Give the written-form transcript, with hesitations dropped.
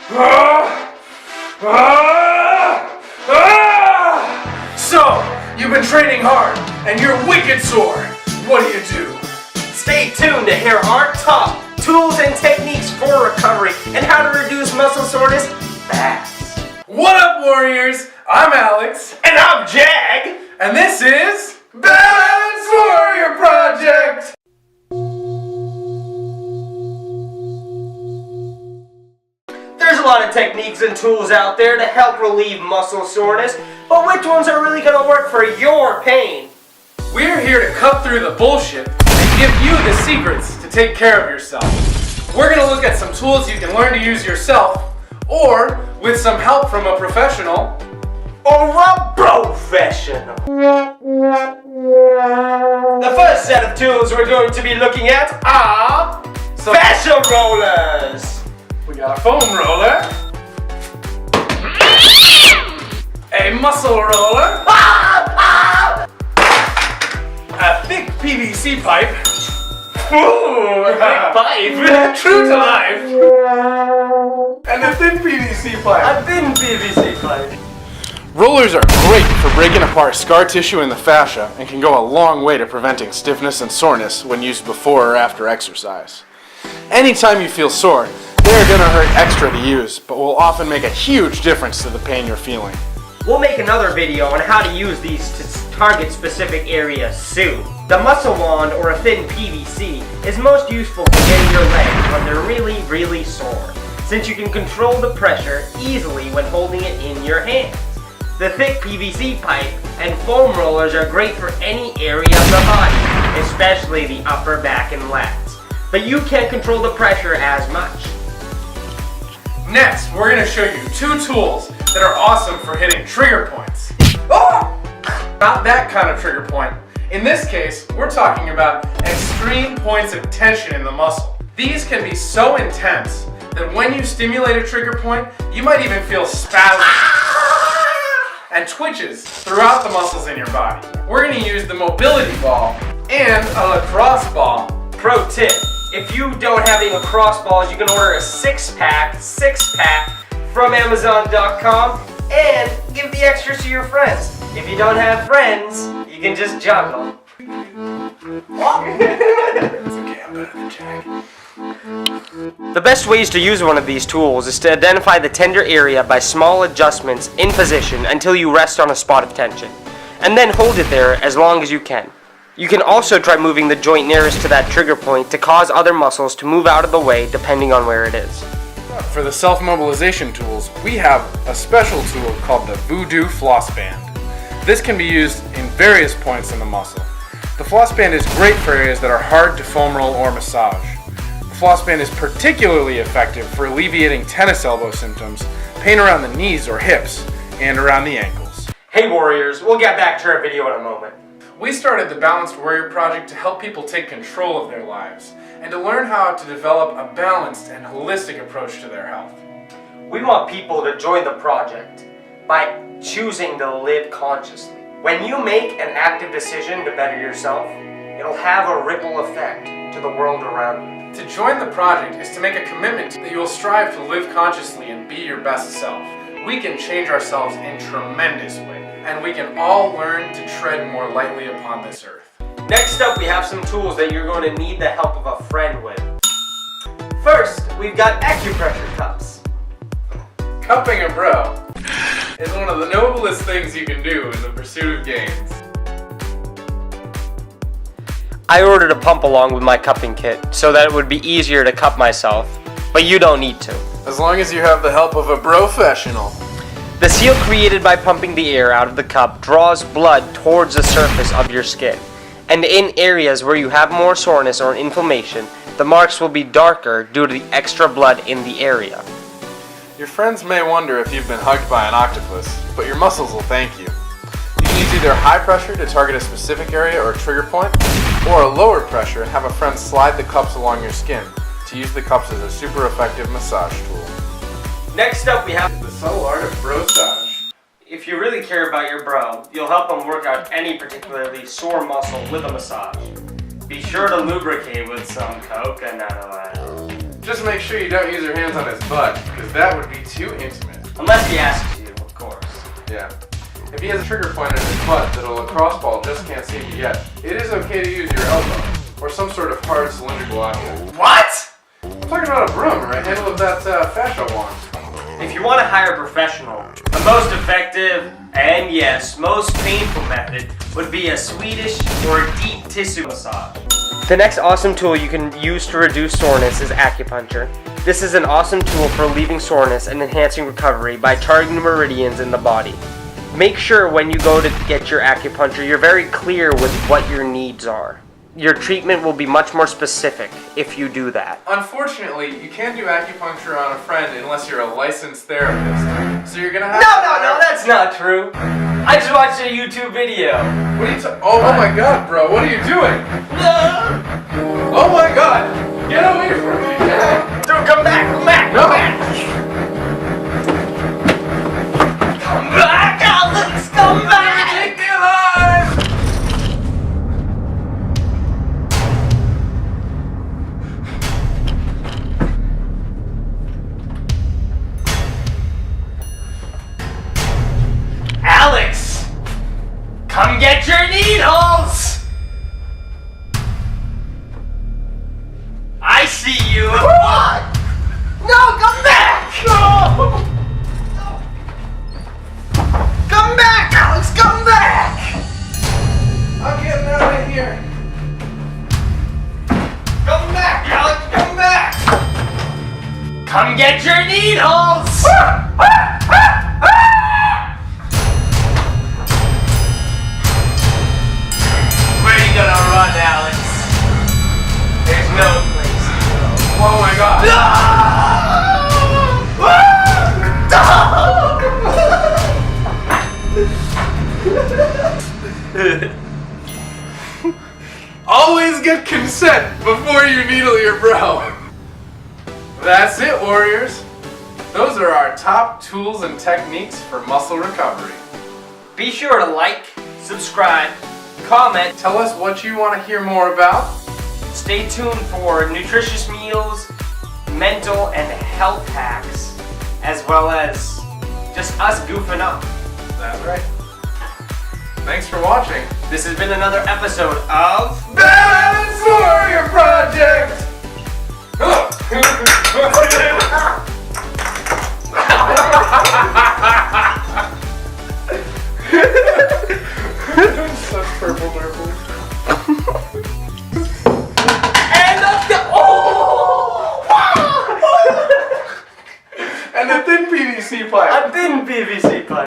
So, you've been training hard, and you're wicked sore. What do? Stay tuned to hear our top tools and techniques for recovery and how to reduce muscle soreness fast. What up, warriors? I'm Alex. And I'm Jag. And this is Balance Warrior Project! There's a lot of techniques and tools out there to help relieve muscle soreness, but which ones are really going to work for your pain? We're here to cut through the bullshit and give you the secrets to take care of yourself. We're going to look at some tools you can learn to use yourself, or with some help from a professional, or a professional. The first set of tools we're going to be looking at are fascia rollers. We got a foam roller, a muscle roller, a thick PVC pipe. Ooh, a thick pipe. True to life. And a thin PVC pipe. A thin PVC pipe. Rollers are great for breaking apart scar tissue in the fascia and can go a long way to preventing stiffness and soreness when used before or after exercise. Anytime you feel sore, they're going to hurt extra to use, but will often make a huge difference to the pain you're feeling. We'll make another video on how to use these to target specific areas soon. The muscle wand, or a thin PVC, is most useful for getting your legs when they're really sore, since you can control the pressure easily when holding it in your hands. The thick PVC pipe and foam rollers are great for any area of the body, especially the upper back and lats, but you can't control the pressure as much. Next, we're going to show you two tools that are awesome for hitting trigger points. Oh! Not that kind of trigger point. In this case, we're talking about extreme points of tension in the muscle. These can be so intense that when you stimulate a trigger point, you might even feel spasms and twitches throughout the muscles in your body. We're going to use the mobility ball and a lacrosse ball. Pro tip, if you don't have any lacrosse balls, you can order a six-pack from Amazon.com and give the extras to your friends. If you don't have friends, you can just juggle. It's okay, I'm better than Jag. The best ways to use one of these tools is to identify the tender area by small adjustments in position until you rest on a spot of tension, and then hold it there as long as you can. You can also try moving the joint nearest to that trigger point to cause other muscles to move out of the way depending on where it is. For the self-mobilization tools, we have a special tool called the Voodoo floss band. This can be used in various points in the muscle. The floss band is great for areas that are hard to foam roll or massage. The floss band is particularly effective for alleviating tennis elbow symptoms, pain around the knees or hips, and around the ankles. Hey warriors, we'll get back to our video in a moment. We started the Balanced Warrior Project to help people take control of their lives and to learn how to develop a balanced and holistic approach to their health. We want people to join the project by choosing to live consciously. When you make an active decision to better yourself, it'll have a ripple effect to the world around you. To join the project is to make a commitment that you will strive to live consciously and be your best self. We can change ourselves in tremendous ways, and we can all learn to tread more lightly upon this earth. Next up, we have some tools that you're going to need the help of a friend with. First, we've got acupressure cups. Cupping a bro is one of the noblest things you can do in the pursuit of gains. I ordered a pump along with my cupping kit so that it would be easier to cup myself, but you don't need to. As long as you have the help of a professional. The seal created by pumping the air out of the cup draws blood towards the surface of your skin. And in areas where you have more soreness or inflammation, the marks will be darker due to the extra blood in the area. Your friends may wonder if you've been hugged by an octopus, but your muscles will thank you. You can use either high pressure to target a specific area or trigger point, or a lower pressure and have a friend slide the cups along your skin to use the cups as a super effective massage tool. Next up we have the subtle art of brosage. If you really care about your bro, you'll help them work out any particularly sore muscle with a massage. Be sure to lubricate with some coconut oil. Just make sure you don't use your hands on his butt, because that would be too intimate. Unless he asks you, of course. Yeah. If he has a trigger point in his butt that a lacrosse ball just can't seem to get, it is okay to use your elbow, or some sort of hard cylindrical object. What? I'm talking about a broom or a handle of that fascia wand. If you want to hire a professional, the most effective and yes, most painful method would be a Swedish or deep tissue massage. The next awesome tool you can use to reduce soreness is acupuncture. This is an awesome tool for relieving soreness and enhancing recovery by targeting meridians in the body. Make sure when you go to get your acupuncture, you're very clear with what your needs are. Your treatment will be much more specific if you do that. Unfortunately, you can't do acupuncture on a friend unless you're a licensed therapist. So you're gonna have No, that's not true. I just watched a YouTube video. What are you oh my god, bro, what are you doing? Oh my god! Get away from me! Dude, come back! No. Come back, Alex! Come back! Take me alive! Alex! Come get your needles! I see you! What? No, come back! No! Come back, Alex! Come back! I'm getting out of here. Come back, Alex! Come back! Come get your needles! Where are you gonna run, Alex? There's no place to go. Oh my god. Always get consent before you needle your bro. That's it, warriors. Those are our top tools and techniques for muscle recovery. Be sure to like, subscribe, comment. Tell us what you want to hear more about. Stay tuned for nutritious meals, mental and health hacks, as well as just us goofing up. That's right. Thanks for watching. This has been another episode of Balance Warrior Project! Such purple nurple. And a thin PVC pipe. a thin PVC pipe.